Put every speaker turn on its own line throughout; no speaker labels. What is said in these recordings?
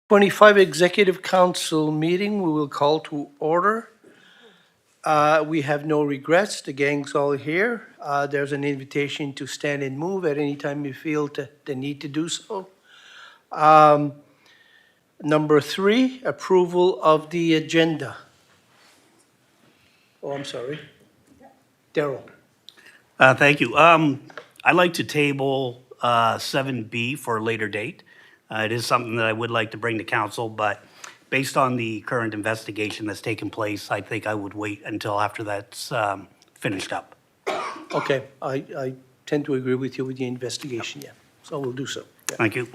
25 Executive Council meeting, we will call to order. We have no regrets, the gang's all here. There's an invitation to stand and move at any time you feel the need to do so. Number 3, approval of the agenda. Oh, I'm sorry. Daryl.
Thank you. I'd like to table 7B for a later date. It is something that I would like to bring to council, but based on the current investigation that's taken place, I think I would wait until after that's finished up.
Okay, I tend to agree with you with the investigation, yeah. So we'll do so. Yeah.
Thank you.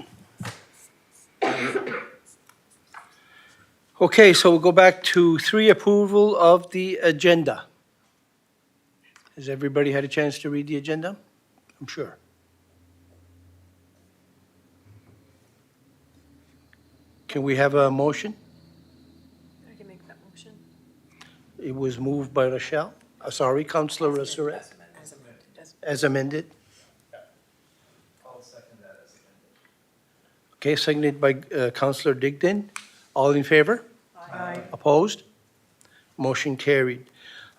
Okay, so we'll go back to 3, approval of the agenda. Has everybody had a chance to read the agenda? I'm sure. Can we have a motion?
I can make that motion.
It was moved by Rochelle. Sorry, Councillor Surratt. As amended.
I'll second that as amended.
Okay, seconded by Councillor Digdon. All in favor?
Aye.
Opposed? Motion carried.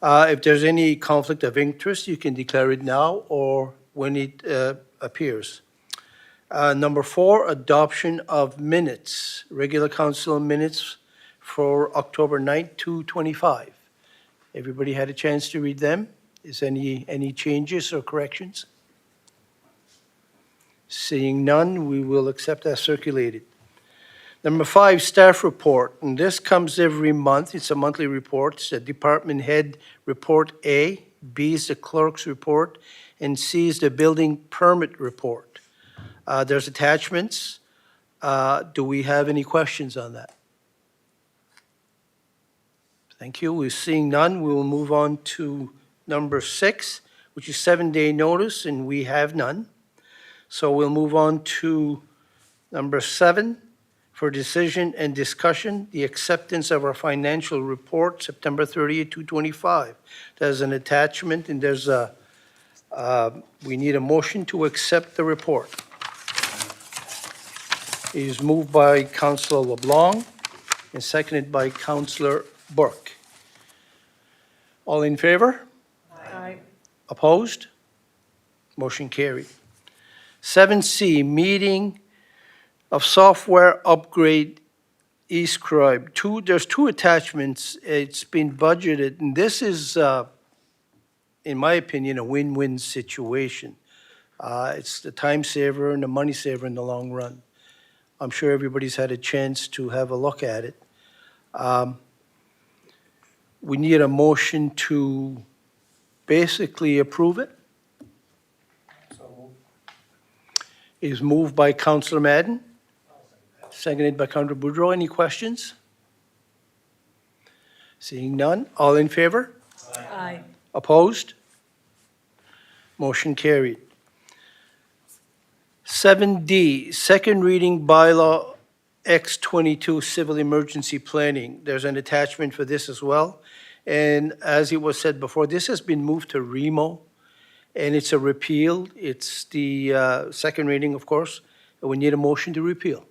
If there's any conflict of interest, you can declare it now or when it appears. Number 4, adoption of minutes, regular council minutes for October 9th to 25. Everybody had a chance to read them? Is any changes or corrections? Seeing none, we will accept as circulated. Number 5, staff report, and this comes every month. It's a monthly report. It's a department head report A, B is the clerk's report, and C is the building permit report. There's attachments. Do we have any questions on that? Thank you. We're seeing none. We will move on to number 6, which is 7-day notice, and we have none. So we'll move on to number 7, for decision and discussion, the acceptance of our financial report, September 30th, 2025. There's an attachment, and there's we need a motion to accept the report. It is moved by Councillor LeBlanc and seconded by Councillor Burke. All in favor?
Aye.
Opposed? Motion carried. 7C, meeting of software upgrade eScribe. There's 2 attachments. It's been budgeted, and this is, in my opinion, a win-win situation. It's the time saver and the money saver in the long run. I'm sure everybody's had a chance to have a look at it. We need a motion to basically approve it. It is moved by Councillor Madden, seconded by Councillor Boudreau. Any questions? Seeing none. All in favor?
Aye.
Opposed? Motion carried. 7D, second reading bylaw X22 civil emergency planning. There's an attachment for this as well. And as it was said before, this has been moved to REMO, and it's a repeal. It's the second reading, of course. And we need a motion to repeal.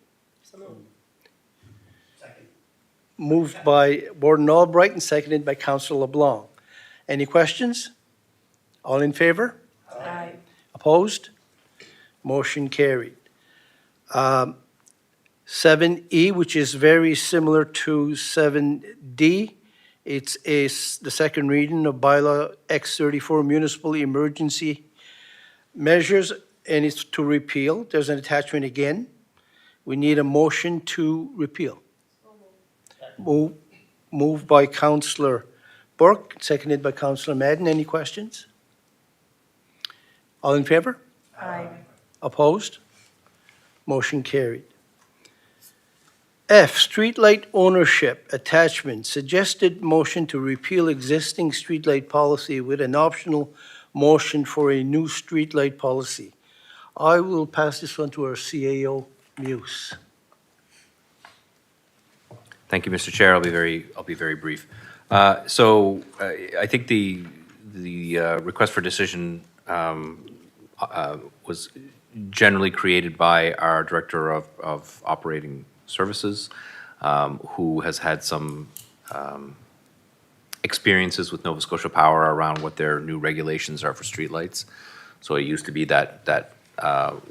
Moved by Warden Albright and seconded by Councillor LeBlanc. Any questions? All in favor?
Aye.
Opposed? Motion carried. 7E, which is very similar to 7D. It's the second reading of bylaw X34 municipal emergency measures, and it's to repeal. There's an attachment again. We need a motion to repeal. Moved by Councillor Burke, seconded by Councillor Madden. Any questions? All in favor?
Aye.
Opposed? Motion carried. F, streetlight ownership attachment, suggested motion to repeal existing streetlight policy with an optional motion for a new streetlight policy. I will pass this one to our CAO, Muse.
Thank you, Mr. Chair. I'll be very brief. I think the request for decision was generally created by our Director of Operating Services, who has had some experiences with Nova Scotia Power around what their new regulations are for streetlights. So it used to be that our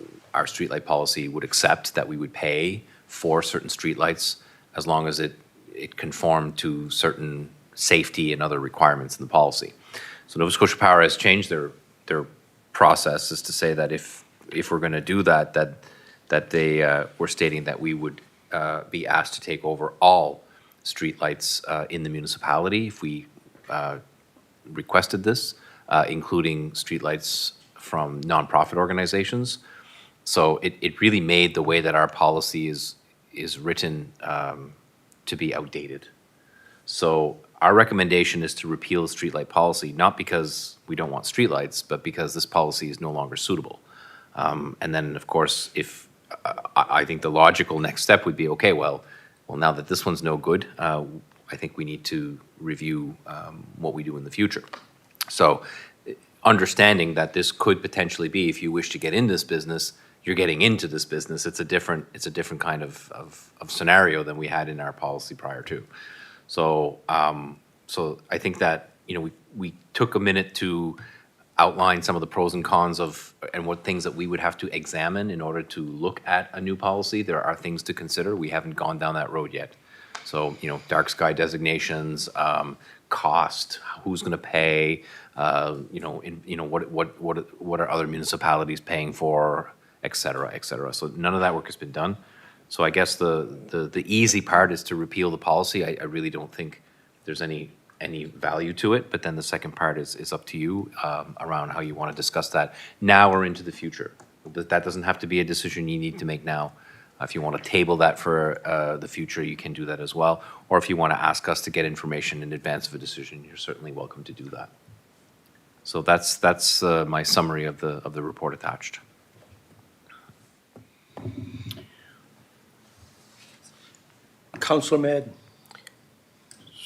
streetlight policy would accept that we would pay for certain streetlights as long as it conformed to certain safety and other requirements in the policy. So Nova Scotia Power has changed their process is to say that if we're going to do that they were stating that we would be asked to take over all streetlights in the municipality if we requested this, including streetlights from nonprofit organizations. So it really made the way that our policy is written to be outdated. So our recommendation is to repeal the streetlight policy, not because we don't want streetlights, but because this policy is no longer suitable. And then, of course, if I think the logical next step would be, okay, well, now that this one's no good, I think we need to review what we do in the future. So understanding that this could potentially be, if you wish to get in this business, you're getting into this business. It's a different kind of scenario than we had in our policy prior to. So so I think that, you know, we took a minute to outline some of the pros and cons of and what things that we would have to examine in order to look at a new policy. There are things to consider. We haven't gone down that road yet. So, you know, dark sky designations, cost, who's going to pay, what are other municipalities paying for, et cetera, et cetera. So none of that work has been done. So I guess the easy part is to repeal the policy. I really don't think there's any value to it, but then the second part is up to you around how you want to discuss that now or into the future. But that doesn't have to be a decision you need to make now. If you want to table that for the future, you can do that as well. Or if you want to ask us to get information in advance of a decision, you're certainly welcome to do that. So that's my summary of the report attached.
Councillor Madden.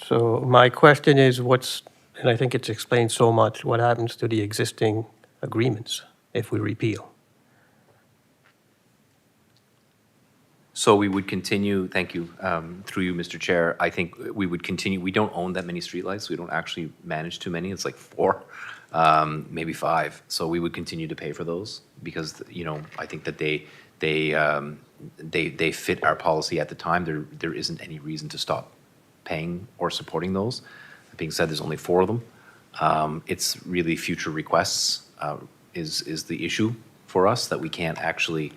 So my question is and I think it's explained so much, what happens to the existing agreements if we repeal?
So we would continue, thank you, through you, Mr. Chair. I think we would continue. We don't own that many streetlights. We don't actually manage too many. It's like 4, maybe 5. So we would continue to pay for those because, you know, I think that they fit our policy at the time. There isn't any reason to stop paying or supporting those. That being said, there's only 4 of them. It's really future requests is the issue for us, that we can't actually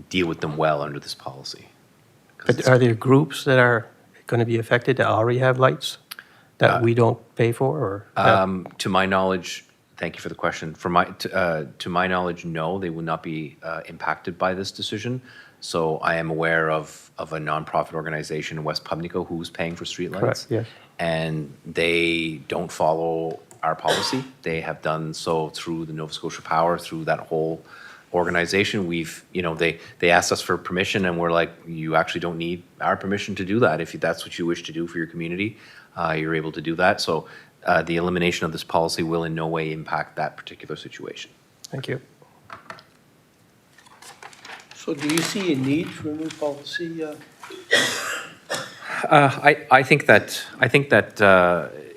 deal with them well under this policy.
But are there groups that are going to be affected that already have lights that we don't pay for? Or
To my knowledge, thank you for the question. To my knowledge, no, they will not be impacted by this decision. So I am aware of a nonprofit organization in West Pubnico who's paying for streetlights.
Correct, yes.
And they don't follow our policy. They have done so through the Nova Scotia Power, through that whole organization. They asked us for permission, and we're like, you actually don't need our permission to do that. If that's what you wish to do for your community, you're able to do that. So the elimination of this policy will in no way impact that particular situation.
Thank you.
So do you see a need for a new policy?
I think that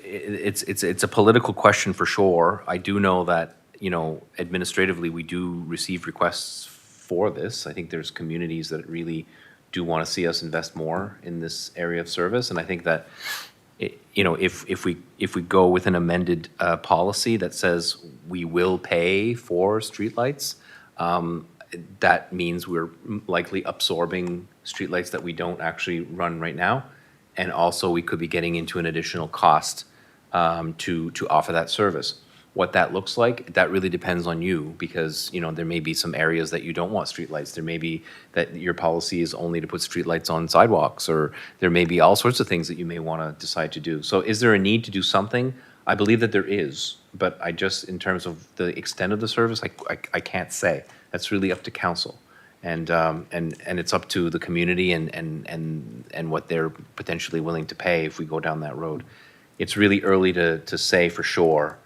it's a political question for sure. I do know that, you know, administratively, we do receive requests for this. I think there's communities that really do want to see us invest more in this area of service. And I think that, if we go with an amended policy that says we will pay for streetlights, that means we're likely absorbing streetlights that we don't actually run right now. And also we could be getting into an additional cost to offer that service. What that looks like, that really depends on you, because, you know, there may be some areas that you don't want streetlights. There may be that your policy is only to put streetlights on sidewalks, or there may be all sorts of things that you may want to decide to do. So is there a need to do something? I believe that there is, but I just, in terms of the extent of the service, I can't say. That's really up to council. And it's up to the community and what they're potentially willing to pay if we go down that road. It's really early to say for sure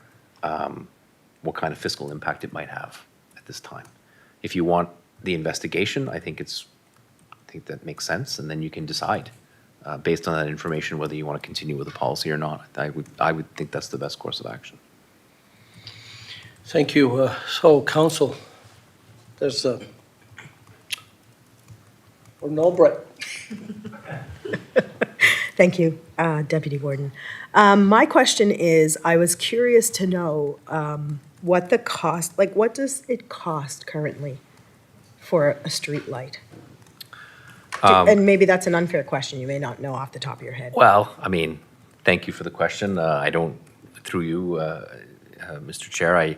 what kind of fiscal impact it might have at this time. If you want the investigation, I think think that makes sense, and then you can decide, based on that information, whether you want to continue with the policy or not. I would think that's the best course of action.
Thank you. So, council, there's a, no break.
Thank you, Deputy Warden. My question is, I was curious to know what the cost, like, what does it cost currently for a street light? And maybe that's an unfair question. You may not know off the top of your head.
Well, I mean, thank you for the question. I don't, through you, Mr. Chair,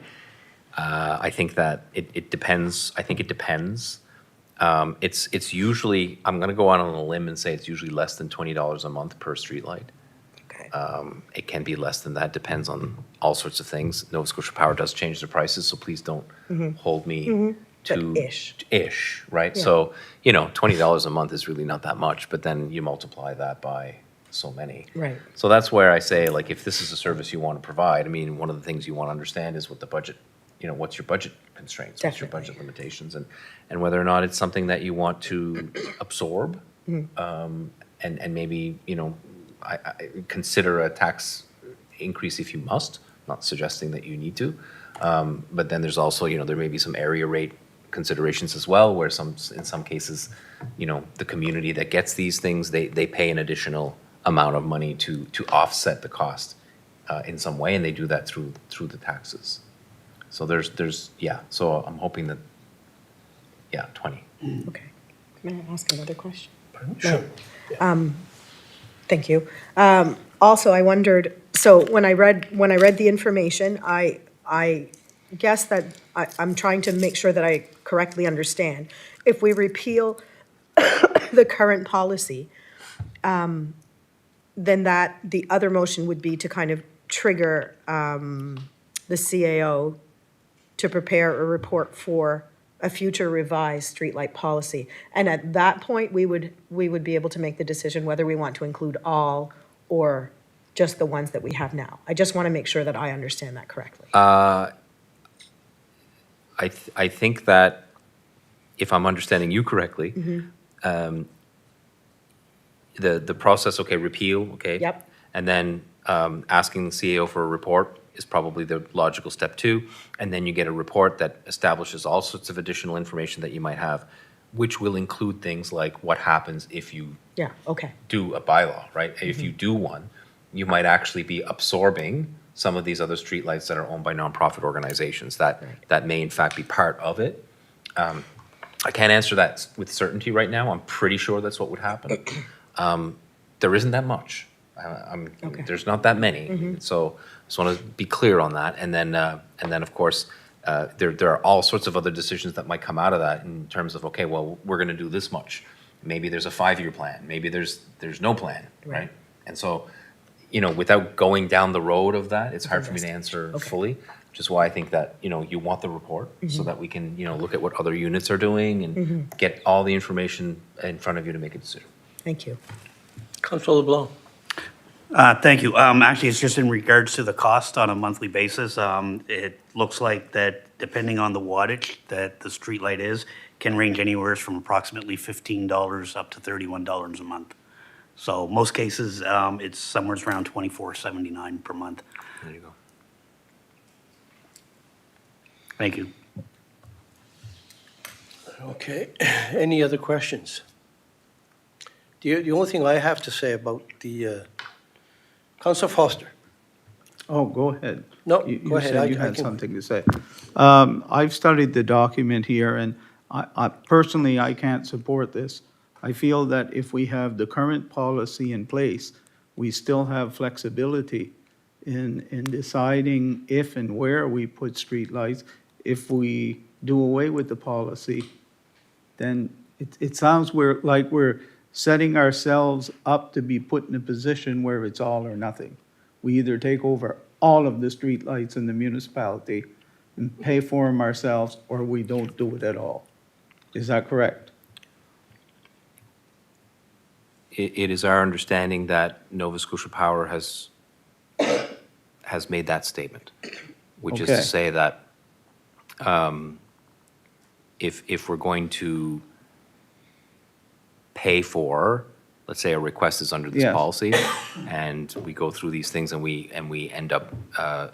I think that it depends. I think it depends. It's usually, I'm going to go out on a limb and say it's usually less than $20 a month per streetlight.
Okay.
It can be less than that, depends on all sorts of things. Nova Scotia Power does change their prices, so please don't hold me to.
But ish.
Ish, right?
Yeah.
So, you know, $20 a month is really not that much, but then you multiply that by so many.
Right.
So that's where I say, like, if this is a service you want to provide, I mean, one of the things you want to understand is what the budget, you know, what's your budget constraints? What's your
Definitely.
budget limitations? And whether or not it's something that you want to absorb, and maybe, you know, I consider a tax increase if you must, not suggesting that you need to. But then there's also, you know, there may be some area rate considerations as well, where in some cases, you know, the community that gets these things, they pay an additional amount of money to offset the cost in some way, and they do that through the taxes. So there's yeah, so I'm hoping that, yeah, 20.
Okay. May I ask another question?
Sure.
Thank you. Also, I wondered, so when I read the information, I guess that I'm trying to make sure that I correctly understand. If we repeal the current policy, then that, the other motion would be to kind of trigger the CAO to prepare a report for a future revised streetlight policy. And at that point, we would be able to make the decision whether we want to include all or just the ones that we have now. I just want to make sure that I understand that correctly.
I think that if I'm understanding you correctly, the process, okay, repeal, okay?
Yep.
And then asking the CEO for a report is probably the logical step 2. And then you get a report that establishes all sorts of additional information that you might have, which will include things like what happens if you
Yeah, okay.
do a bylaw, right? If you do one, you might actually be absorbing some of these other streetlights that are owned by nonprofit organizations that may in fact be part of it. I can't answer that with certainty right now. I'm pretty sure that's what would happen. There isn't that much.
Okay.
There's not that many. So I just want to be clear on that. And then of course, there are all sorts of other decisions that might come out of that in terms of, okay, well, we're going to do this much. Maybe there's a 5-year plan. Maybe there's no plan, right? And so, you know, without going down the road of that, it's hard for me to answer fully, which is why I think that, you know, you want the report so that we can, you know, look at what other units are doing and get all the information in front of you to make a decision.
Thank you.
Councillor LeBlanc.
Thank you. Actually, it's just in regards to the cost on a monthly basis. It looks like that depending on the wattage that the streetlight is, can range anywhere from approximately $15 up to $31 a month. So most cases, it's somewhere around $24.79 per month.
There you go.
Thank you.
Okay, any other questions? The only thing I have to say about the, Councillor Foster.
Oh, go ahead.
No,
You
go ahead.
said
I
you had
can-
something to say. I've studied the document here, and I personally, I can't support this. I feel that if we have the current policy in place, we still have flexibility in deciding if and where we put streetlights. If we do away with the policy, then it sounds like we're setting ourselves up to be put in a position where it's all or nothing. We either take over all of the streetlights in the municipality and pay for them ourselves, or we don't do it at all. Is that correct?
It is our understanding that Nova Scotia Power has made that statement, which is to
Okay.
say that if we're going to pay for, let's say a request is under this
Yes.
policy, and we go through these things and we end up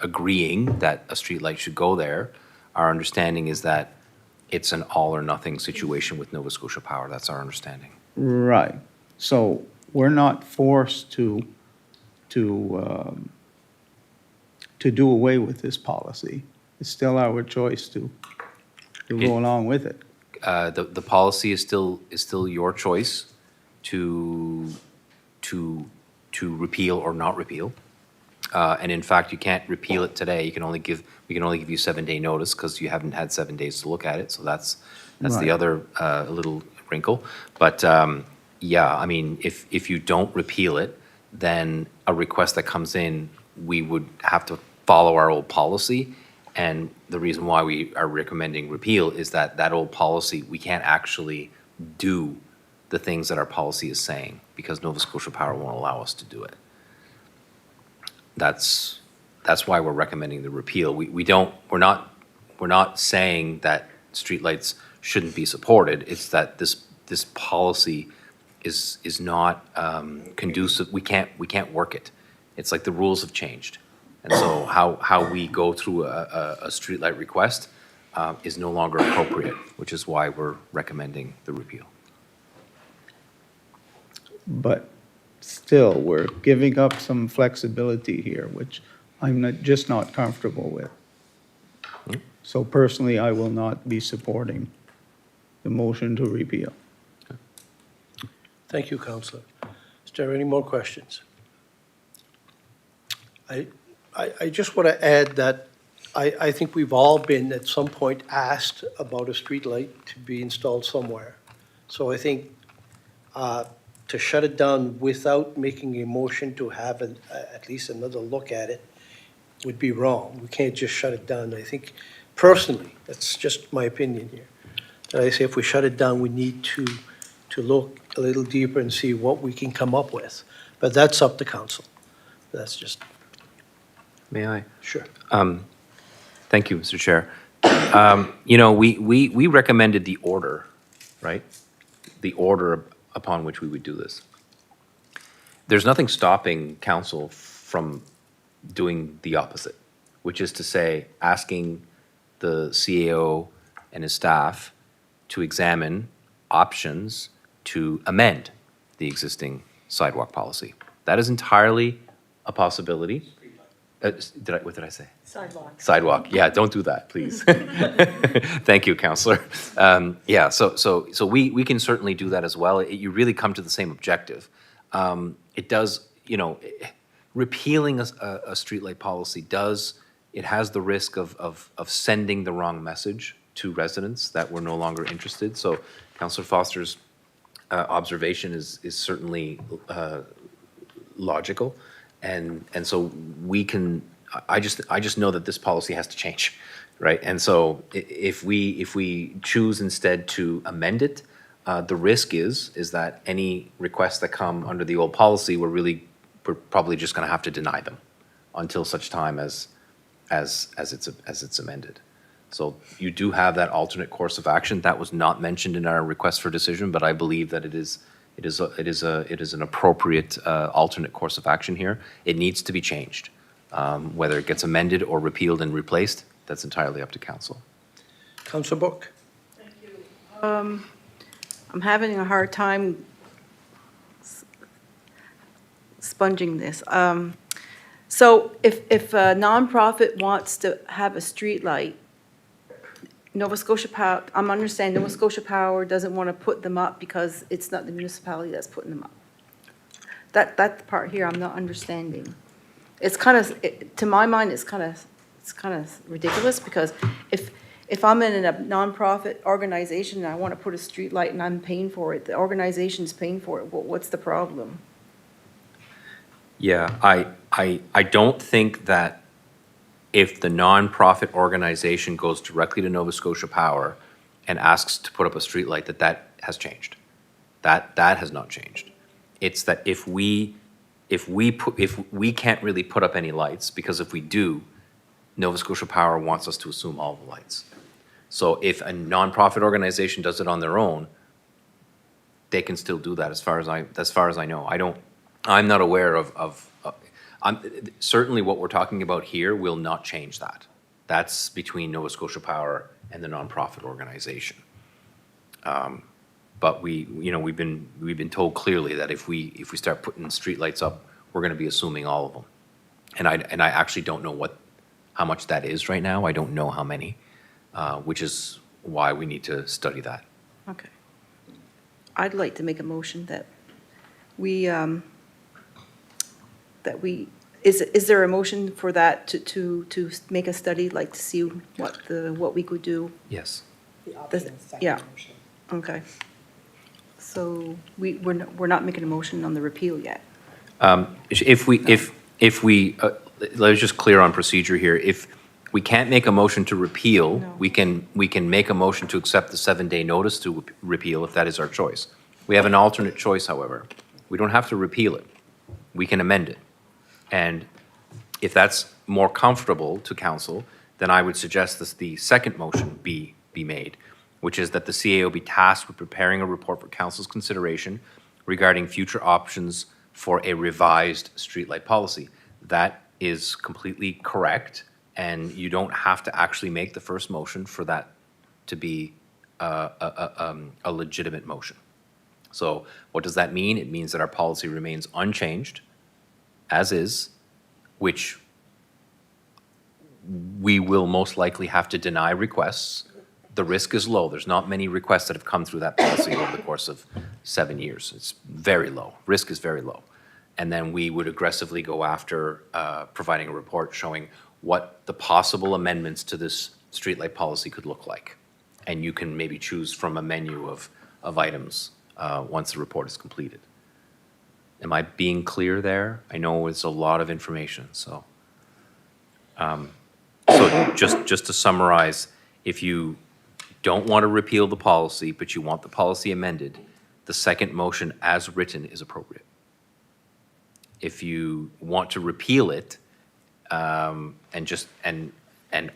agreeing that a streetlight should go there, our understanding is that it's an all or nothing situation with Nova Scotia Power. That's our understanding.
Right. So we're not forced to do away with this policy. It's still our choice to go along with it.
The policy is still your choice to repeal or not repeal. And in fact, you can't repeal it today. We can only give you 7-day notice because you haven't had 7 days to look at it. So that's the
Right.
other little wrinkle. But yeah, I mean, if you don't repeal it, then a request that comes in, we would have to follow our old policy. And the reason why we are recommending repeal is that old policy, we can't actually do the things that our policy is saying because Nova Scotia Power won't allow us to do it. That's why we're recommending the repeal. We're not saying that streetlights shouldn't be supported. It's that this policy is not conducive. We can't work it. It's like the rules have changed. And so how we go through a streetlight request is no longer appropriate, which is why we're recommending the repeal.
But still, we're giving up some flexibility here, which I'm just not comfortable with. So personally, I will not be supporting the motion to repeal.
Thank you, Councillor. Is there any more questions? I just want to add that I think we've all been at some point asked about a streetlight to be installed somewhere. So I think to shut it down without making a motion to have at least another look at it would be wrong. We can't just shut it down. I think personally, that's just my opinion here. That I say if we shut it down, we need to look a little deeper and see what we can come up with. But that's up to council. That's just,
May I?
sure.
Thank you, Mr. Chair. We recommended the order, right? The order upon which we would do this. There's nothing stopping council from doing the opposite, which is to say, asking the CAO and his staff to examine options to amend the existing sidewalk policy. That is entirely a possibility. What did I say?
Sidewalk.
Sidewalk, yeah, don't do that, please. Thank you, Councillor. Yeah, so we can certainly do that as well. You really come to the same objective. It does, repealing a streetlight policy it has the risk of sending the wrong message to residents that we're no longer interested. So Councillor Foster's observation is certainly logical. And so we can, I just know that this policy has to change, right? And so if we choose instead to amend it, the risk is that any requests that come under the old policy, we're probably just gonna have to deny them until such time as it's amended. So you do have that alternate course of action. That was not mentioned in our request for decision, but I believe that it is an appropriate alternate course of action here. It needs to be changed. Whether it gets amended or repealed and replaced, that's entirely up to council.
Councillor Book?
I'm having a hard time sponging this. So if a nonprofit wants to have a street light, Nova Scotia Power, I'm understanding Nova Scotia Power doesn't want to put them up because it's not the municipality that's putting them up. That part here I'm not understanding. It's kind of, to my mind, it's kind of ridiculous because if I'm in a nonprofit organization and I want to put a street light and I'm paying for it, the organization's paying for it, what's the problem?
Yeah, I don't think that if the nonprofit organization goes directly to Nova Scotia Power and asks to put up a streetlight, that has changed. That has not changed. It's that if we can't really put up any lights, because if we do, Nova Scotia Power wants us to assume all the lights. So if a nonprofit organization does it on their own, they can still do that as far as I know. I'm not aware certainly what we're talking about here will not change that. That's between Nova Scotia Power and the nonprofit organization. But we've been told clearly that if we start putting streetlights up, we're gonna be assuming all of them. And I actually don't know how much that is right now. I don't know how many, which is why we need to study that.
Okay. I'd like to make a motion that is there a motion for that to make a study, like to see what we could do?
Yes.
Yeah, okay. So we're not making a motion on the repeal yet.
If we, let's just clear on procedure here. If we can't make a motion to repeal,
No.
we can make a motion to accept the 7-day notice to repeal if that is our choice. We have an alternate choice, however. We don't have to repeal it. We can amend it. And if that's more comfortable to council, then I would suggest that the second motion be made, which is that the CAO be tasked with preparing a report for council's consideration regarding future options for a revised streetlight policy. That is completely correct, and you don't have to actually make the first motion for that to be a legitimate motion. So what does that mean? It means that our policy remains unchanged, as is, which we will most likely have to deny requests. The risk is low. There's not many requests that have come through that policy over the course of 7 years. It's very low. Risk is very low. And then we would aggressively go after providing a report showing what the possible amendments to this streetlight policy could look like. And you can maybe choose from a menu of items once the report is completed. Am I being clear there? I know it's a lot of information, so. So just to summarize, if you don't want to repeal the policy, but you want the policy amended, the second motion as written is appropriate. If you want to repeal it, and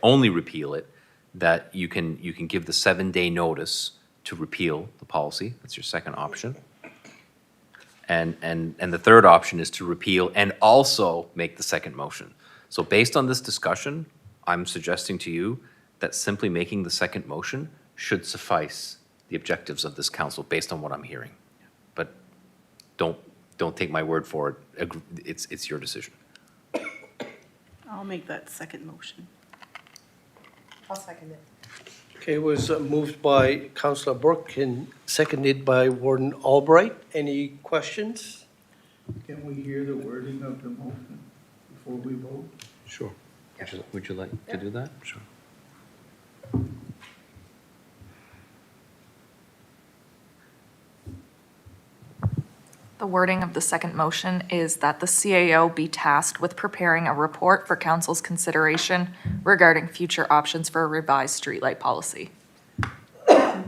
only repeal it, that you can give the 7-day notice to repeal the policy. That's your second option. And the third option is to repeal and also make the second motion. So based on this discussion, I'm suggesting to you that simply making the second motion should suffice the objectives of this council based on what I'm hearing. But don't take my word for it. It's your decision.
I'll make that second motion.
I'll second it.
Okay, it was moved by Councillor Burke and seconded by Warden Albright. Any questions?
Can we hear the wording of the motion before we vote?
Sure. Would you like to do that? Sure.
The wording of the second motion is that the CAO be tasked with preparing a report for council's consideration regarding future options for a revised streetlight policy.
Councillor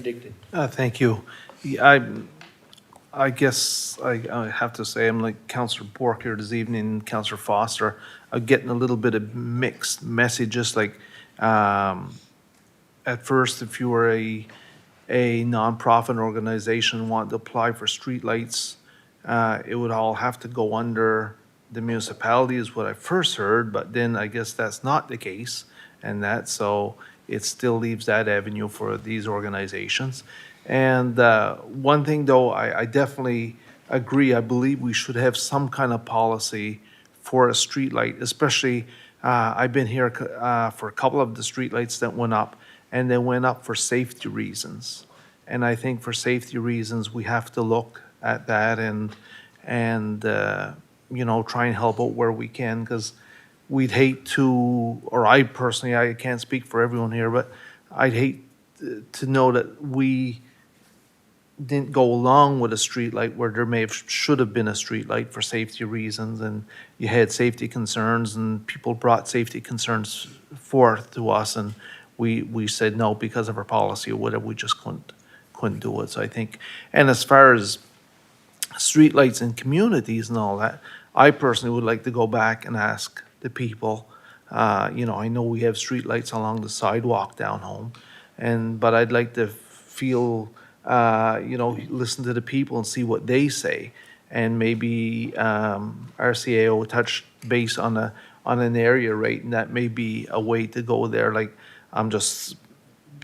Digdon.
Thank you. Yeah, I guess I have to say, I'm like Councillor Bork here this evening, Councillor Foster. I'm getting a little bit of mixed messages, like, at first, if you were a nonprofit organization and wanted to apply for streetlights, it would all have to go under the municipality is what I first heard, but then I guess that's not the case. And so it still leaves that avenue for these organizations. And one thing though, I definitely agree, I believe we should have some kind of policy for a streetlight, especially, I've been here for a couple of the streetlights that went up, and they went up for safety reasons. And I think for safety reasons, we have to look at that and try and help out where we can, because we'd hate to, or I personally, I can't speak for everyone here, but I'd hate to know that we didn't go along with a streetlight where there should have been a streetlight for safety reasons, and you had safety concerns, and people brought safety concerns forth to us, and we said no because of our policy or whatever, we just couldn't do it. So I think, and as far as streetlights in communities and all that, I personally would like to go back and ask the people, I know we have streetlights along the sidewalk down home, but I'd like to feel listen to the people and see what they say. And maybe our CAO touch base on an area rate, and that may be a way to go there. Like, I'm just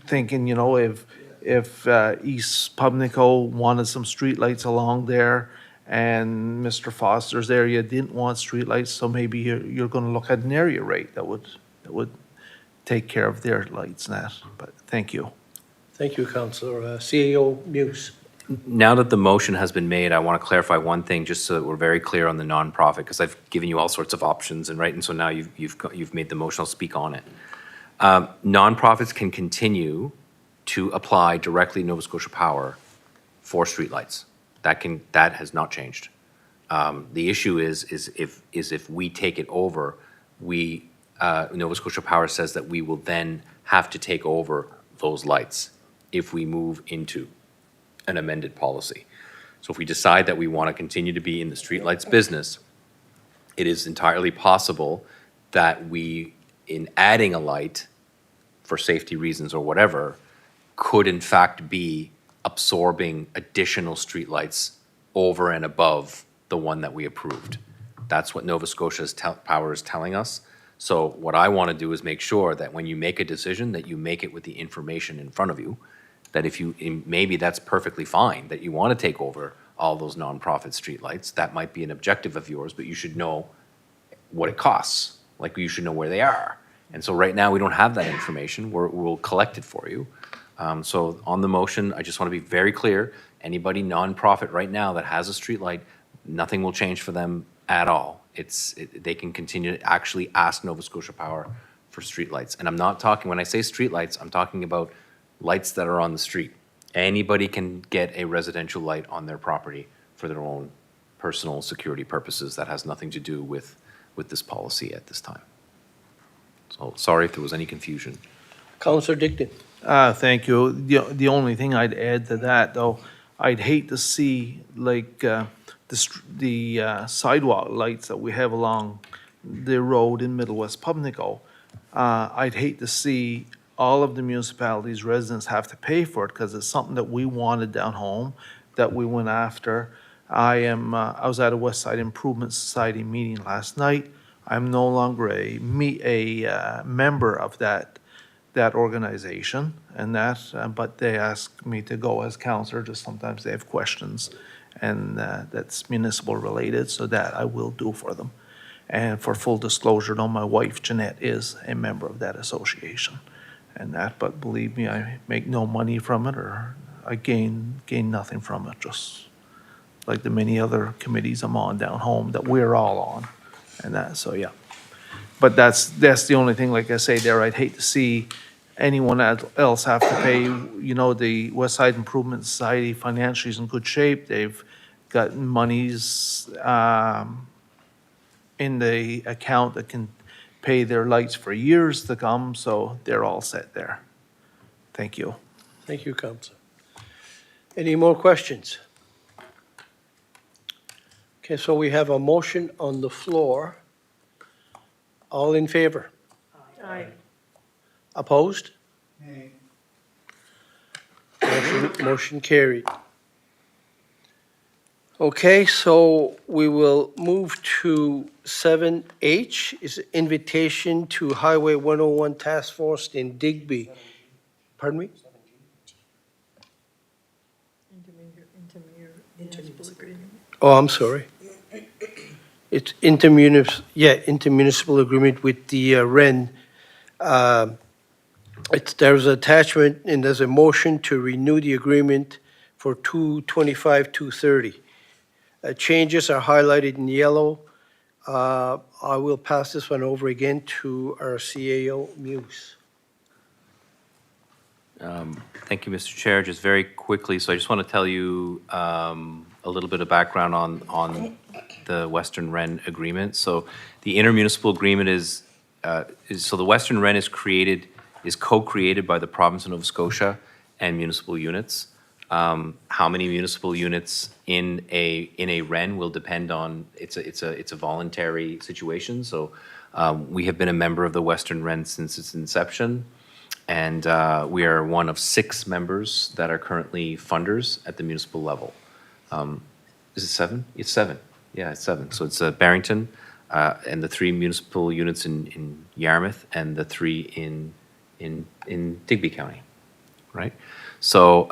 thinking, if East Pubnico wanted some streetlights along there, and Mr. Foster's area didn't want streetlights, so maybe you're gonna look at an area rate that would take care of their lights and that. But thank you.
Thank you, Councillor. CAO Muse.
Now that the motion has been made, I want to clarify one thing, just so that we're very clear on the nonprofit, because I've given you all sorts of options, and so now you've made the motion, I'll speak on it. Nonprofits can continue to apply directly Nova Scotia Power for streetlights. That has not changed. The issue is if we take it over, Nova Scotia Power says that we will then have to take over those lights if we move into an amended policy. So if we decide that we want to continue to be in the streetlights business, it is entirely possible that we, in adding a light for safety reasons or whatever, could in fact be absorbing additional streetlights over and above the one that we approved. That's what Nova Scotia's Power is telling us. So what I want to do is make sure that when you make a decision, that you make it with the information in front of you, that maybe that's perfectly fine, that you want to take over all those nonprofit streetlights. That might be an objective of yours, but you should know what it costs. Like, you should know where they are. And so right now, we don't have that information. We'll collect it for you. So on the motion, I just want to be very clear. Anybody nonprofit right now that has a streetlight, nothing will change for them at all. They can continue to actually ask Nova Scotia Power for streetlights. And I'm not talking, when I say streetlights, I'm talking about lights that are on the street. Anybody can get a residential light on their property for their own personal security purposes. That has nothing to do with this policy at this time. So sorry if there was any confusion.
Councillor Dickton.
Thank you. The only thing I'd add to that, though, I'd hate to see, like, the sidewalk lights that we have along the road in Middle West Pubnico. I'd hate to see all of the municipalities' residents have to pay for it, because it's something that we wanted down home, that we went after. I was at a West Side Improvement Society meeting last night. I'm no longer a member of that organization, and but they asked me to go as counselor, just sometimes they have questions, and that's municipal related, so that I will do for them. And for full disclosure, though, my wife Jeanette is a member of that association, but believe me, I make no money from it, or I gain nothing from it, just like the many other committees I'm on down home that we're all on, so yeah. But that's the only thing, like I say there, I'd hate to see anyone else have to pay. The West Side Improvement Society financially is in good shape. They've got monies in the account that can pay their lights for years to come, so they're all set there. Thank you.
Thank you, Councillor. Any more questions? Okay, so we have a motion on the floor. All in favor?
Aye.
Opposed? Motion carried. Okay, so we will move to 7H, is invitation to Highway 101 Task Force in Digby. Pardon me? Oh, I'm sorry. It's intermunicipal agreement with the REN. There's an attachment and there's a motion to renew the agreement for 2/25/2/30. Changes are highlighted in yellow. I will pass this one over again to our CAO, Muse.
Thank you, Mr. Chair. Just very quickly, so I just want to tell you a little bit of background on the Western Ren agreement. So the intermunicipal agreement is the Western Ren is co-created by the province of Nova Scotia and municipal units. How many municipal units in a Ren will depend on, it's a voluntary situation. So we have been a member of the Western Ren since its inception. And we are one of 6 members that are currently funders at the municipal level. Is it 7? It's 7. Yeah, it's 7. So it's Barrington and the 3 municipal units in Yarmouth and the 3 in Digby County, right? So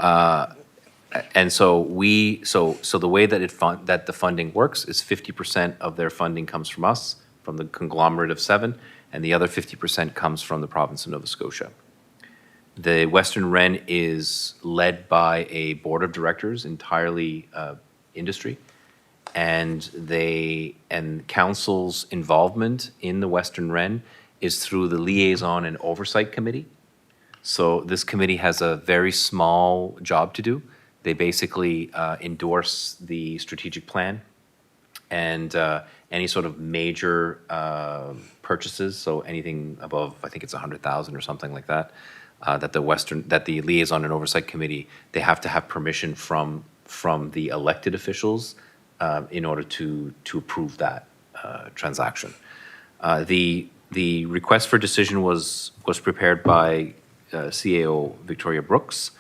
and so the way that that the funding works is 50% of their funding comes from us, from the conglomerate of 7, and the other 50% comes from the province of Nova Scotia. The Western Ren is led by a board of directors, entirely industry, and council's involvement in the Western Ren is through the liaison and oversight committee. So this committee has a very small job to do. They basically endorse the strategic plan and any sort of major purchases, so anything above, I think it's 100,000 or something like that, that the liaison and oversight committee, they have to have permission from the elected officials in order to approve that transaction. The request for decision was prepared by CAO Victoria Brooks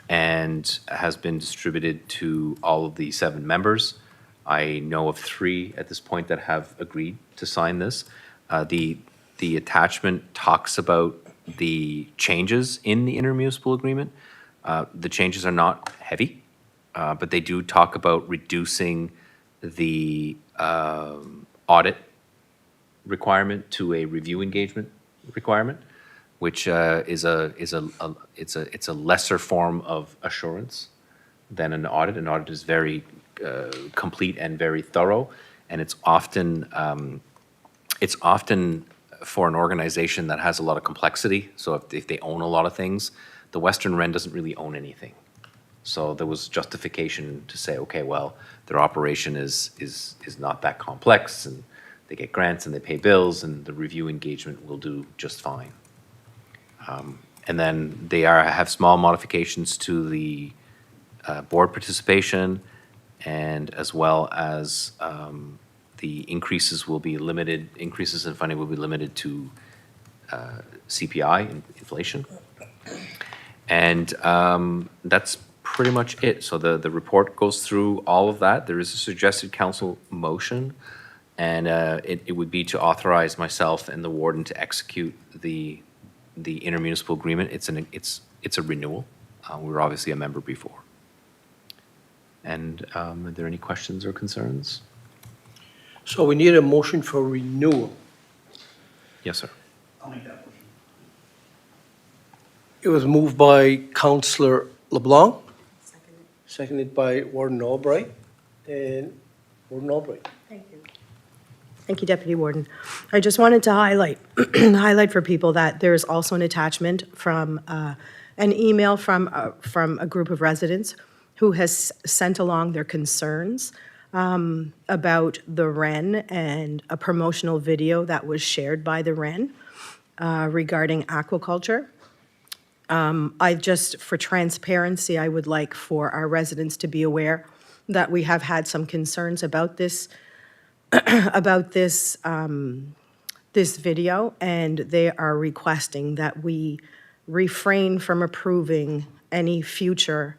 and has been distributed to all of the 7 members. I know of 3 at this point that have agreed to sign this. The attachment talks about the changes in the intermunicipal agreement. The changes are not heavy, but they do talk about reducing the audit requirement to a review engagement requirement, which is a lesser form of assurance than an audit. An audit is very complete and very thorough, and it's often for an organization that has a lot of complexity. So if they own a lot of things, the Western Ren doesn't really own anything. So there was justification to say, okay, well, their operation is not that complex, and they get grants and they pay bills, and the review engagement will do just fine. And then they have small modifications to the board participation, and as well as the increases in funding will be limited to CPI, inflation. And that's pretty much it. So the report goes through all of that. There is a suggested council motion, and it would be to authorize myself and the warden to execute the intermunicipal agreement. It's a renewal. We were obviously a member before. And are there any questions or concerns?
So we need a motion for renewal.
Yes, sir.
It was moved by Councillor LeBlanc. Seconded by Warden Albright. And Warden Albright.
Thank you, Deputy Warden. I just wanted to highlight for people that there is also an attachment from an email from a group of residents who has sent along their concerns about the Ren and a promotional video that was shared by the Ren regarding aquaculture. For transparency, I would like for our residents to be aware that we have had some concerns about this this video, and they are requesting that we refrain from approving any future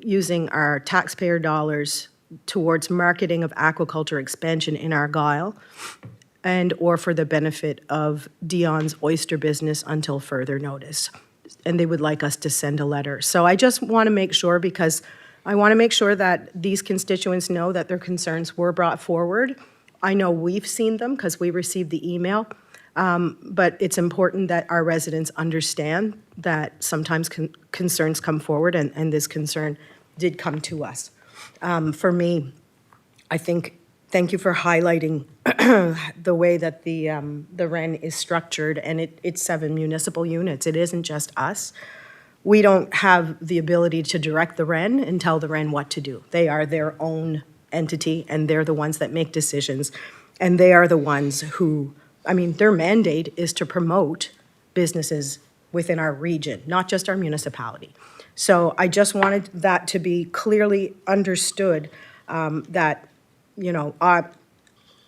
using our taxpayer dollars towards marketing of aquaculture expansion in Argyle and or for the benefit of Dion's oyster business until further notice. And they would like us to send a letter. So I just want to make sure, because I want to make sure that these constituents know that their concerns were brought forward. I know we've seen them because we received the email, but it's important that our residents understand that sometimes concerns come forward, and this concern did come to us. For me, I think, thank you for highlighting the way that the REN is structured, and it's 7 municipal units. It isn't just us. We don't have the ability to direct the REN and tell the REN what to do. They are their own entity, and they're the ones that make decisions. And they are the ones who, their mandate is to promote businesses within our region, not just our municipality. So I just wanted that to be clearly understood, that,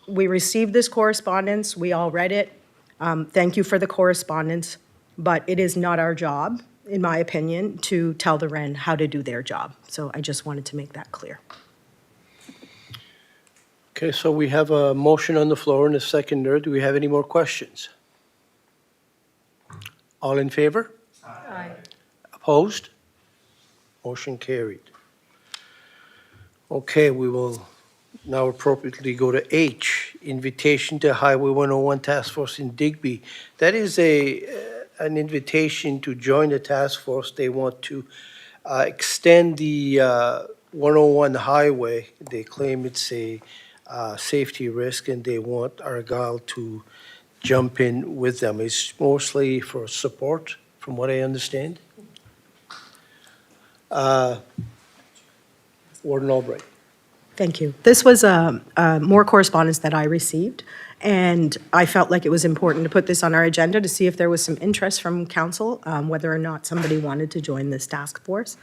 we received this correspondence, we all read it. Thank you for the correspondence. But it is not our job, in my opinion, to tell the Wren how to do their job. So I just wanted to make that clear.
Okay, so we have a motion on the floor and a seconder. Do we have any more questions? All in favor?
Aye.
Opposed? Motion carried. Okay, we will now appropriately go to H, invitation to Highway 101 Task Force in Digby. That is an invitation to join the task force. They want to extend the 101 highway. They claim it's a safety risk, and they want Argyle to jump in with them. It's mostly for support, from what I understand. Warden Albright.
Thank you. This was more correspondence that I received, and I felt like it was important to put this on our agenda to see if there was some interest from council, whether or not somebody wanted to join this task force.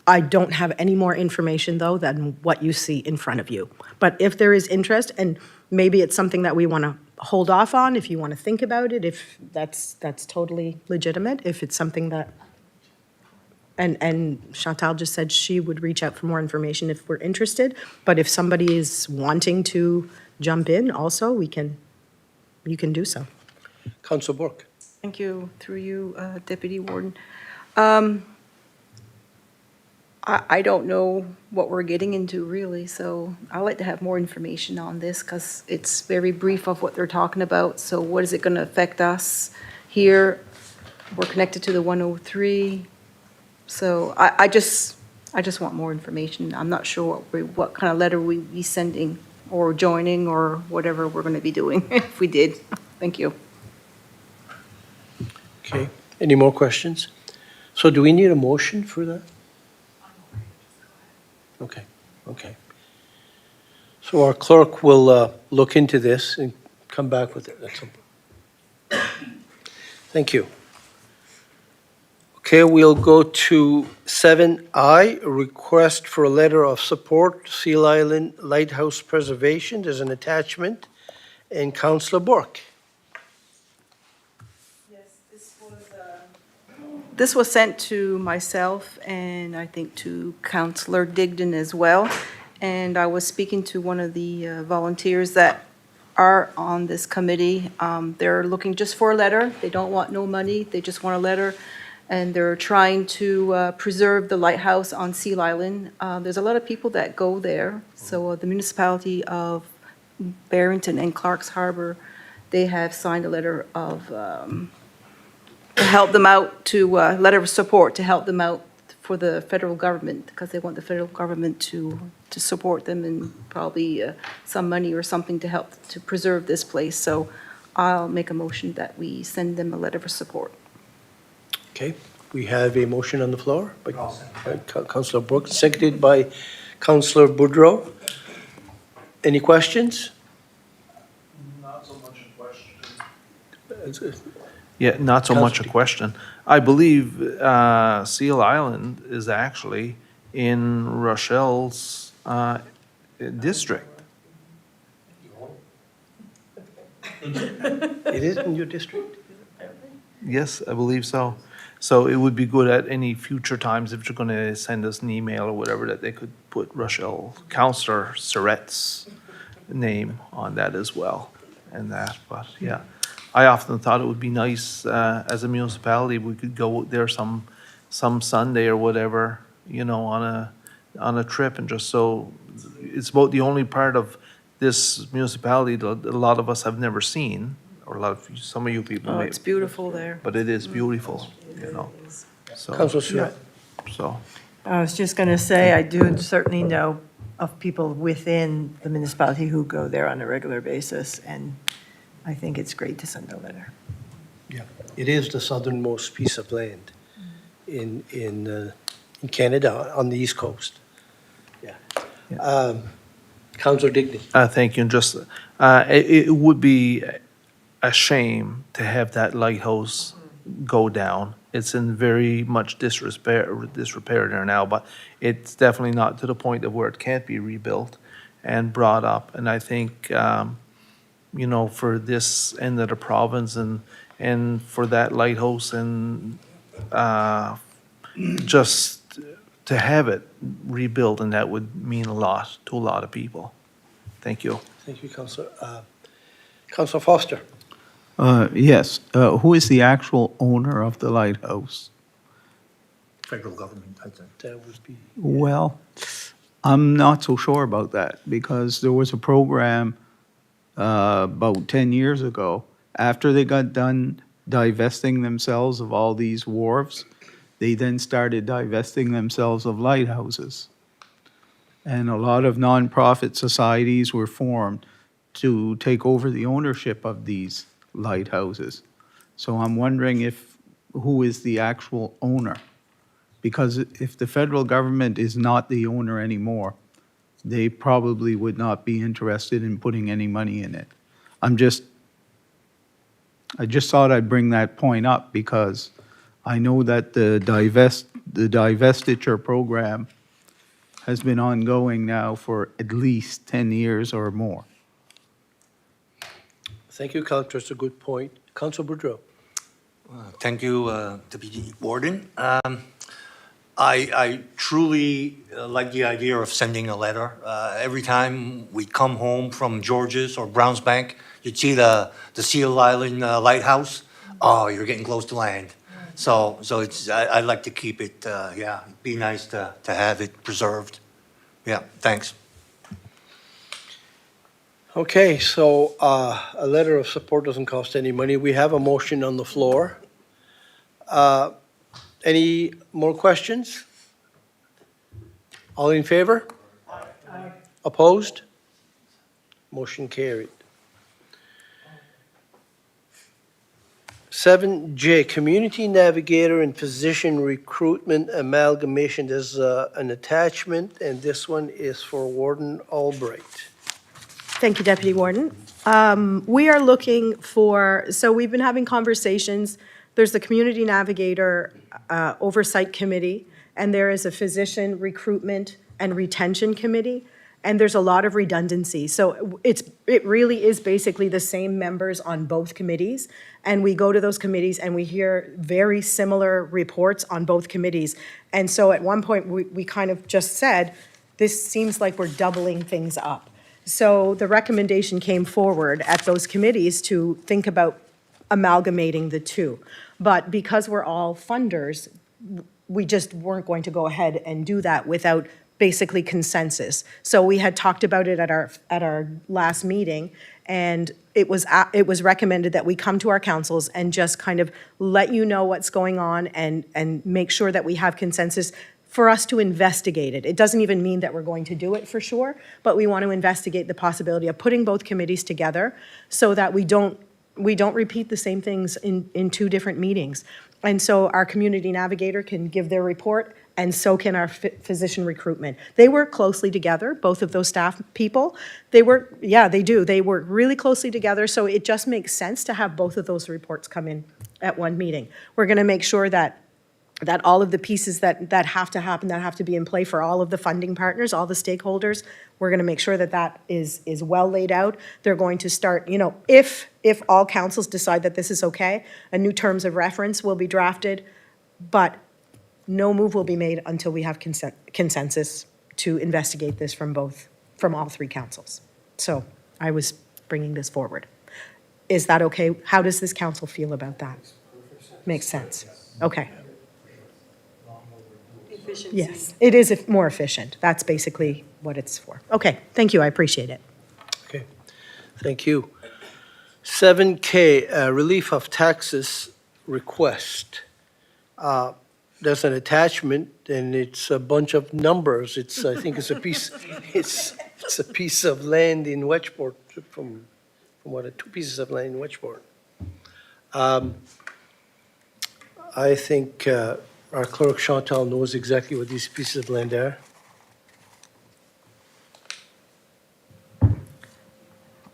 I don't have any more information, though, than what you see in front of you. But if there is interest, and maybe it's something that we want to hold off on, if you want to think about it, if that's totally legitimate, if it's something that, and Chantal just said she would reach out for more information if we're interested, but if somebody is wanting to jump in also, you can do so.
Councilor Burke.
Thank you, through you, Deputy Warden. I don't know what we're getting into really, so I'd like to have more information on this because it's very brief of what they're talking about. So what is it going to affect us here? We're connected to the 103. So I just want more information. I'm not sure what kind of letter we be sending or joining or whatever we're going to be doing if we did. Thank you.
Okay, any more questions? So do we need a motion for that? Okay. So our clerk will look into this and come back with it. Thank you. Okay, we'll go to 7I, a request for a letter of support, Seal Island Lighthouse Preservation. There's an attachment. And Councillor Burke.
This was sent to myself and I think to Councillor Digdon as well. And I was speaking to one of the volunteers that are on this committee. They're looking just for a letter. They don't want no money. They just want a letter. And they're trying to preserve the lighthouse on Seal Island. There's a lot of people that go there. So the Municipality of Barrington and Clark's Harbor, they have signed a letter of to help them out, to letter of support to help them out for the federal government, because they want the federal government to support them and probably some money or something to help to preserve this place. So I'll make a motion that we send them a letter of support.
Okay, we have a motion on the floor by Councillor Burke, seconded by Councillor Boudreau. Any questions?
Not so much a question.
Uh,
Yeah, not so much a
Councillor.
question. I believe Seal Island is actually in Rochelle's district.
It is in your district?
Yes, I believe so. So it would be good at any future times, if you're going to send us an email or whatever, that they could put Rochelle, Councillor Surratt's name on that as well, and that, but yeah. I often thought it would be nice, as a municipality, we could go out there some Sunday or whatever, you know, on a trip, and just so, it's about the only part of this municipality that a lot of us have never seen, or some of you people
Oh,
may,
it's beautiful there.
but it is beautiful, you know, so,
Councillor Surratt.
so.
I was just going to say, I do certainly know of people within the municipality who go there on a regular basis, and I think it's great to send a letter.
Yeah, it is the southernmost piece of land in Canada, on the east coast. Yeah. Councillor Digny.
Thank you, and just, it would be a shame to have that lighthouse go down. It's in very much disrepair there now, but it's definitely not to the point of where it can't be rebuilt and brought up. And I think, you know, for this end of the province and and for that lighthouse and just to have it rebuilt, and that would mean a lot to a lot of people. Thank you.
Thank you, Councillor. Councillor Foster.
Yes, who is the actual owner of the lighthouse?
Federal government, I think.
That would be.
Well, I'm not so sure about that, because there was a program about 10 years ago, after they got done divesting themselves of all these wharves, they then started divesting themselves of lighthouses. And a lot of nonprofit societies were formed to take over the ownership of these lighthouses. So I'm wondering who is the actual owner? Because if the federal government is not the owner anymore, they probably would not be interested in putting any money in it. I just thought I'd bring that point up, because I know that the divestiture program has been ongoing now for at least 10 years or more.
Thank you, Councillor. It's a good point. Councillor Boudreau.
Thank you, Deputy Warden. I truly like the idea of sending a letter. Every time we come home from George's or Browns Bank, you'd see the Seal Island Lighthouse. Oh, you're getting close to land. So it's, I'd like to keep it, yeah, it'd be nice to have it preserved. Yeah, thanks.
Okay, so a letter of support doesn't cost any money. We have a motion on the floor. Any more questions? All in favor? Aye. Opposed? Motion carried. 7J, Community Navigator and Physician Recruitment Amalgamation. There's an attachment, and this one is for Warden Albright.
Thank you, Deputy Warden. We are looking for, so we've been having conversations. There's the Community Navigator Oversight Committee, and there is a Physician Recruitment and Retention Committee, and there's a lot of redundancy. So it really is basically the same members on both committees, and we go to those committees and we hear very similar reports on both committees. And so at one point, we kind of just said, this seems like we're doubling things up. So the recommendation came forward at those committees to think about amalgamating the two. But because we're all funders, we just weren't going to go ahead and do that without basically consensus. So we had talked about it at our last meeting, and it was recommended that we come to our councils and just kind of let you know what's going on and make sure that we have consensus for us to investigate it. It doesn't even mean that we're going to do it for sure, but we want to investigate the possibility of putting both committees together so that we don't repeat the same things in two different meetings. And so our community navigator can give their report, and so can our physician recruitment. They work closely together, both of those staff people. They work, yeah, they do. They work really closely together, so it just makes sense to have both of those reports come in at one meeting. We're going to make sure that all of the pieces that have to happen, that have to be in play for all of the funding partners, all the stakeholders, we're going to make sure that that is well laid out. They're going to start, you know, if all councils decide that this is okay, a new terms of reference will be drafted, but no move will be made until we have consensus to investigate this from all three councils. So I was bringing this forward. Is that okay? How does this council feel about that? Makes sense. Okay.
Efficiency.
Yes, it is more efficient. That's basically what it's for. Okay, thank you, I appreciate it.
Okay, thank you. 7K, relief of taxes request. There's an attachment, and it's a bunch of numbers. I think it's a piece, it's a piece of land in Wedgeport, from what, 2 pieces of land in Wedgeport. I think our clerk Chantal knows exactly what these pieces of land are.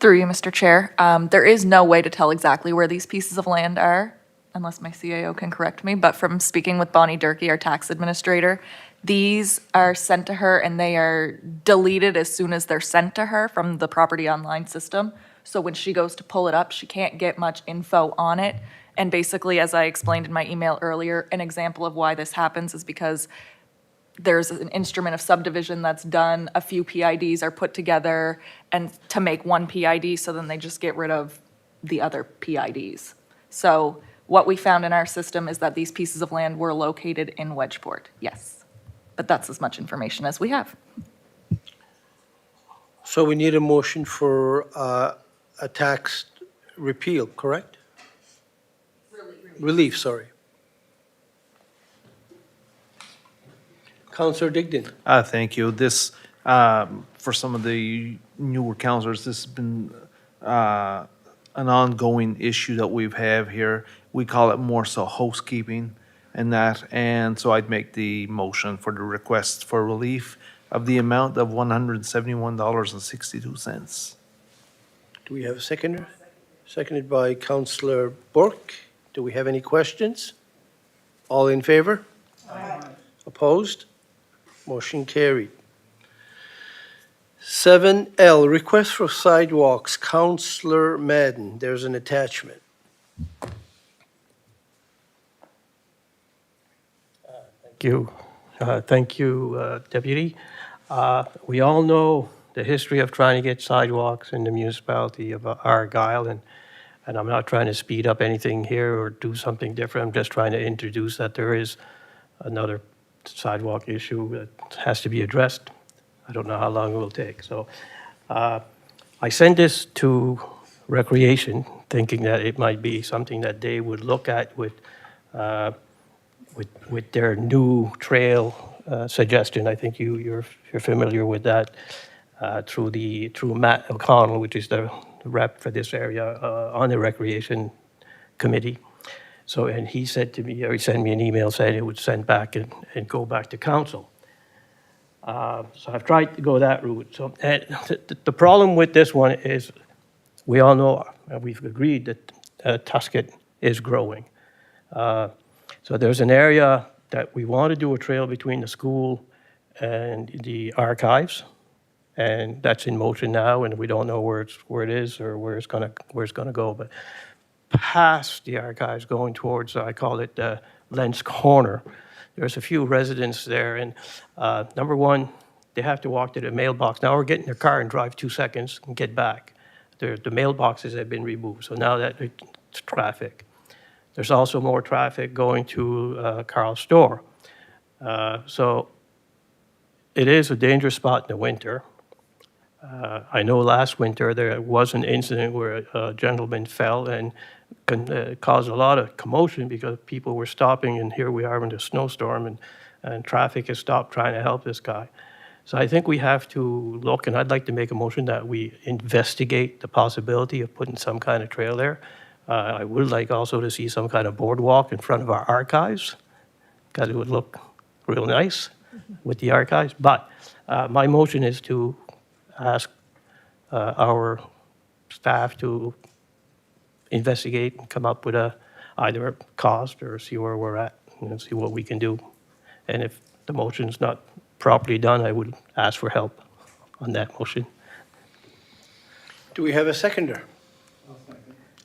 Through you, Mr. Chair, there is no way to tell exactly where these pieces of land are, unless my CAO can correct me, but from speaking with Bonnie Durkee, our tax administrator, these are sent to her and they are deleted as soon as they're sent to her from the property online system. So when she goes to pull it up, she can't get much info on it. And basically, as I explained in my email earlier, an example of why this happens is because there's an instrument of subdivision that's done, a few PIDs are put together and to make one PID, so then they just get rid of the other PIDs. So what we found in our system is that these pieces of land were located in Wedgeport, yes. But that's as much information as we have.
So we need a motion for a tax repeal, correct? Relief, sorry. Councillor Digdon.
Thank you. This, for some of the newer councillors, this has been an ongoing issue that we've have here. We call it more so housekeeping and that, and so I'd make the motion for the request for relief of the amount of $171.62.
Do we have a seconder? Seconded by Councillor Burke. Do we have any questions? All in favor? Aye. Opposed? Motion carried. 7L, request for sidewalks, Councillor Madden. There's an attachment.
Thank you, Deputy. We all know the history of trying to get sidewalks in the municipality of Argyle, and I'm not trying to speed up anything here or do something different. I'm just trying to introduce that there is another sidewalk issue that has to be addressed. I don't know how long it will take. So I sent this to Recreation, thinking that it might be something that they would look at with their new trail suggestion. I think you're familiar with that through Matt O'Connell, which is the rep for this area on the Recreation Committee. So, and he said to me, or he sent me an email saying it would send back and go back to council. So I've tried to go that route. So the problem with this one is we all know, and we've agreed that Tuscan is growing. So there's an area that we want to do a trail between the school and the archives, and that's in motion now, and we don't know where it is or where it's gonna go. But past the archives, going towards, I call it Lentz Corner, there's a few residents there, and number one, they have to walk to the mailbox. Now we're getting in their car and drive 2 seconds and get back. The mailboxes have been removed, so now that it's traffic. There's also more traffic going to Carl's store. So it is a dangerous spot in the winter. I know last winter there was an incident where a gentleman fell and caused a lot of commotion because people were stopping, and here we are in a snowstorm, and traffic has stopped trying to help this guy. So I think we have to look, and I'd like to make a motion that we investigate the possibility of putting some kind of trail there. I would like also to see some kind of boardwalk in front of our archives, because it would look real nice with the archives. But my motion is to ask our staff to investigate and come up with either a cost or see where we're at and see what we can do. And if the motion's not properly done, I would ask for help on that motion.
Do we have a seconder?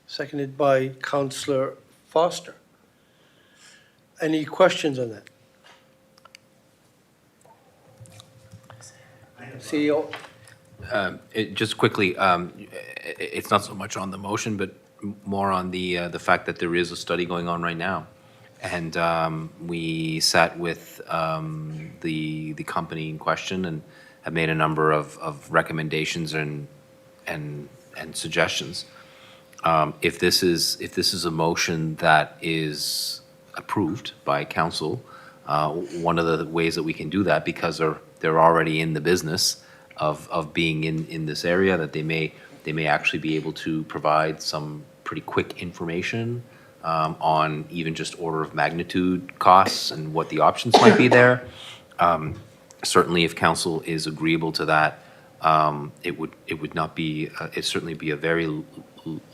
Seconded by Councillor Foster. Any questions on that? CEO?
Just quickly, it's not so much on the motion, but more on the fact that there is a study going on right now. And we sat with the company in question and have made a number of recommendations and suggestions. If this is a motion that is approved by council, one of the ways that we can do that, because they're already in the business of being in this area, that they may actually be able to provide some pretty quick information on even just order of magnitude costs and what the options might be there. Certainly, if council is agreeable to that, it would not be, it'd certainly be a very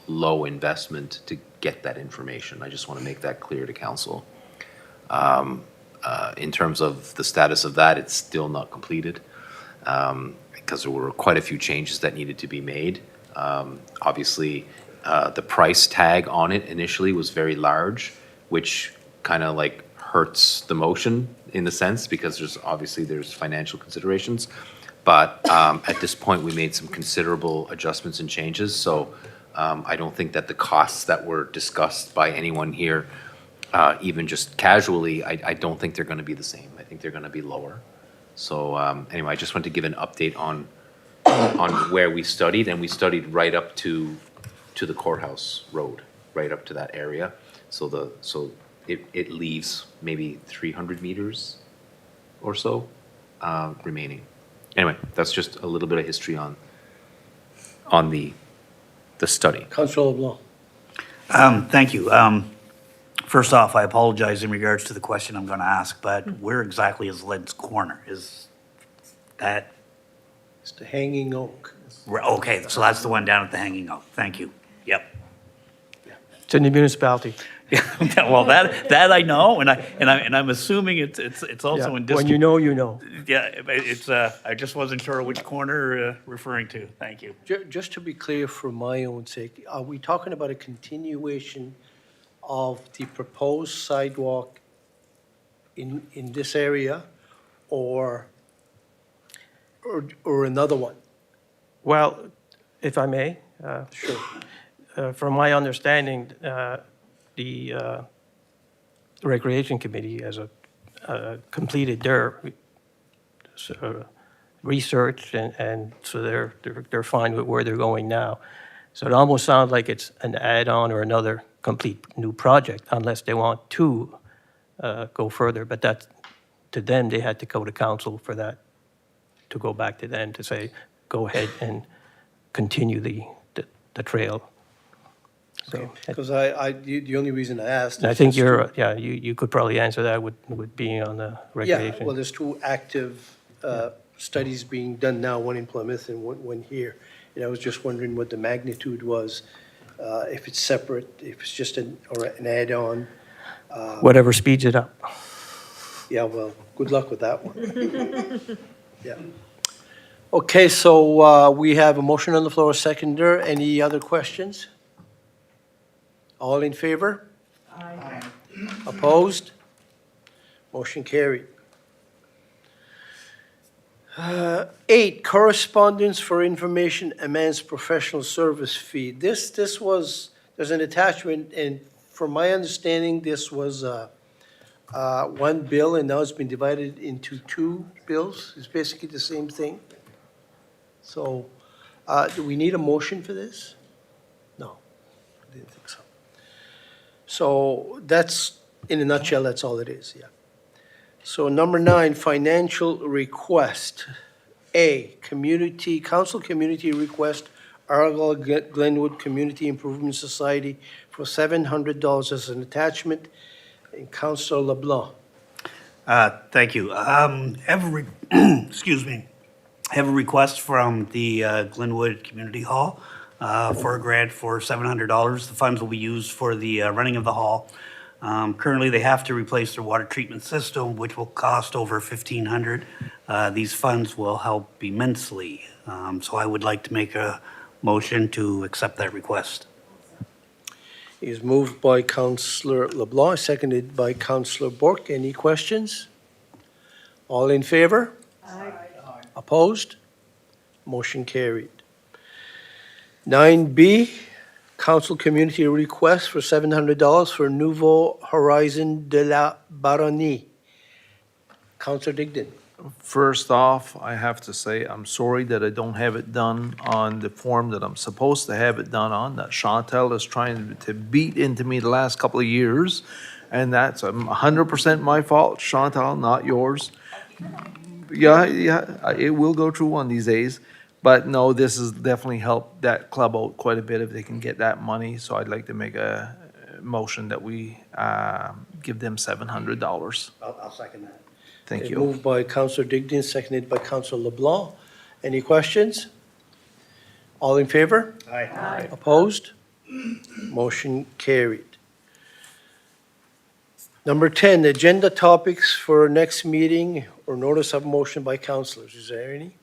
low investment to get that information. I just want to make that clear to council. In terms of the status of that, it's still not completed because there were quite a few changes that needed to be made. Obviously, the price tag on it initially was very large, which kind of like hurts the motion in the sense, because there's financial considerations. But at this point, we made some considerable adjustments and changes, so I don't think that the costs that were discussed by anyone here, even just casually, I don't think they're gonna be the same. I think they're gonna be lower. So anyway, I just wanted to give an update on where we studied, and we studied right up to the courthouse road, right up to that area. So it leaves maybe 300 meters or so remaining. Anyway, that's just a little bit of history on the study.
Councillor LeBlanc.
Thank you. First off, I apologize in regards to the question I'm going to ask, but where exactly is Lead's Corner? Is that,
It's the Hanging Oak.
okay, so that's the one down at the Hanging Oak. Thank you. Yep.
It's in the municipality.
Well, that I know, and I'm assuming it's also
Yeah,
in
when
District.
you know, you know.
Yeah, it's, I just wasn't sure which corner referring to. Thank you.
Just to be clear for my own sake, are we talking about a continuation of the proposed sidewalk in this area or another one?
Well, if I may,
Sure.
from my understanding, the Recreation Committee has completed their research, and so they're fine with where they're going now. So it almost sounds like it's an add-on or another complete new project, unless they want to go further. But that's, to them, they had to go to council for that, to go back to them to say, go ahead and continue the trail. So,
Because the only reason I asked.
and I
is
think
just
you could probably answer that with being on the
Yeah,
recreation.
well, there's two active studies being done now, one in Plymouth and one here. And I was just wondering what the magnitude was, if it's separate, if it's just an add-on.
Whatever speeds it up.
Yeah, well, good luck with that one. Yeah. Okay, so we have a motion on the floor, a seconder. Any other questions? All in favor? Aye. Opposed? Motion carried. 8, correspondence for information AMANS professional service fee. This was, there's an attachment, and from my understanding, this was one bill, and now it's been divided into 2 bills. It's basically the same thing. So, do we need a motion for this? No, I didn't think so. So that's, in a nutshell, that's all it is, yeah. So number 9, financial request. A, council community request, Argyle Glenwood Community Improvement Society for $700 as an attachment. And Councillor LeBlanc.
Thank you. Excuse me. I have a request from the Glenwood Community Hall for a grant for $700. The funds will be used for the running of the hall. Currently, they have to replace their water treatment system, which will cost over $1,500. These funds will help immensely. So I would like to make a motion to accept that request.
It is moved by Councillor LeBlanc, seconded by Councillor Bourque. Any questions? All in favor? Aye. Opposed? Motion carried. 9B, council community request for $700 for Nouveaux Horizon de la Barronie. Councillor Digdon.
First off, I have to say, I'm sorry that I don't have it done on the form that I'm supposed to have it done on, that Chantel is trying to beat into me the last couple of years, and that's 100% my fault, Chantel, not yours. Yeah, it will go through one of these days, but no, this has definitely helped that club out quite a bit if they can get that money, so I'd like to make a motion that we give them $700.
I'll second that.
Thank you.
Moved by Councillor Digdon, seconded by Councillor LeBlanc. Any questions? All in favor? Aye. Opposed? Motion carried. Number 10, agenda topics for next meeting or notice of motion by councillors. Is there any?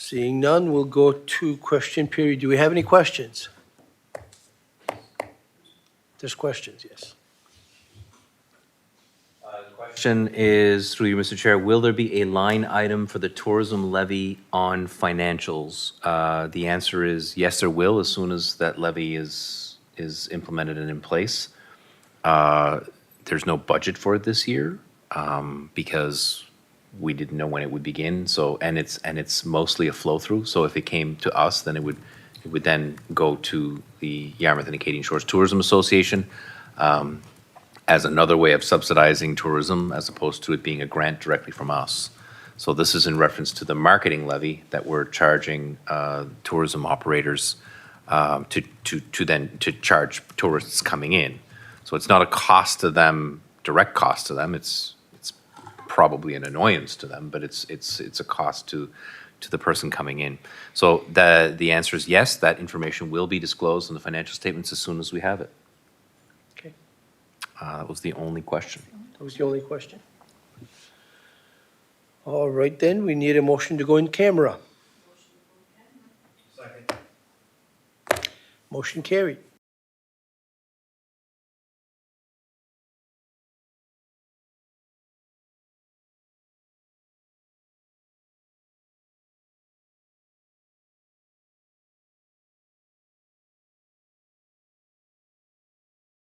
Seeing none, we'll go to question period. Do we have any questions? There's questions, yes.
Question is, through you, Mr. Chair, will there be a line item for the tourism levy on financials? The answer is yes, there will, as soon as that levy is implemented and in place. There's no budget for it this year, because we didn't know when it would begin, so, and it's mostly a flow-through, so if it came to us, then it would then go to the Yarmouth and Acadian Shores Tourism Association, as another way of subsidizing tourism, as opposed to it being a grant directly from us. So this is in reference to the marketing levy that we're charging tourism operators to charge tourists coming in. So it's not a cost to them, direct cost to them. It's probably an annoyance to them, but it's a cost to the person coming in. So the answer is yes, that information will be disclosed in the financial statements as soon as we have it.
Okay.
That was the only question.
That was the only question. All right, then, we need a motion to go in camera.
Second.
Motion carried.